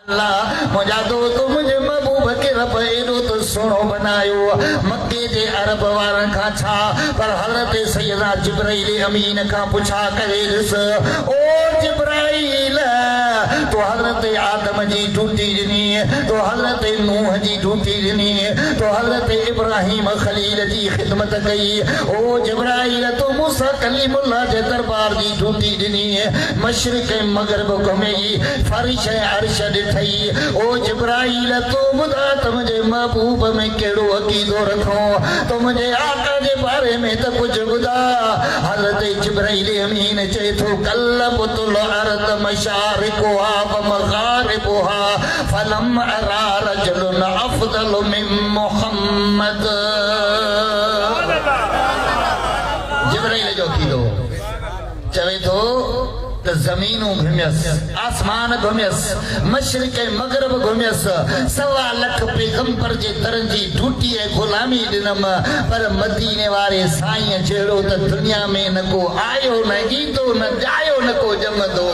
मुझा दोस्त मुझे महबूब के रब एडो तो सोनो बनायो मक्के जे अरब वारन का छा पर हजरत सैयदा जिब्राइल अमीन का पूछा करे दिस ओ जिब्राइल तो हजरत आदम जी ड्यूटी ॾिनी तो हजरत नूह जी ड्यूटी ॾिनी तो हजरत इब्राहिम खलील जी खिदमत कई ओ जिब्राइल तो मूसा कलीमुल्लाह जे दरबार जी ड्यूटी ॾिनी मशरिक मगरिब घुमई फरिश अर्श ॾिठई ओ जिब्राइल तो ॿुधा त मुंहिंजे महबूब में कहिड़ो अक़ीदो रखो तो मुंहिंजे आका जे बारे में त कुझु ॿुधा हज़रत जिब्राइल अमीन चए थो कल बुतुल अर्द मशारिकुहा व मगारिबुहा फलम अरा रजुलन अफदल मिन मुहम्मद जिब्राइल जो अक़ीदो चवे थो ज़मीनूं घुमियस आसमान घुमियस मशरिक मगरिब घुमियस 1.25 लाख पैगंबर जे दरन जी ड्यूटी ऐं गुलामी ॾिनम पर मदीने वारे साईं जहिड़ो त दुनिया में न को आयो न ईंदो न जायो न को जमंदो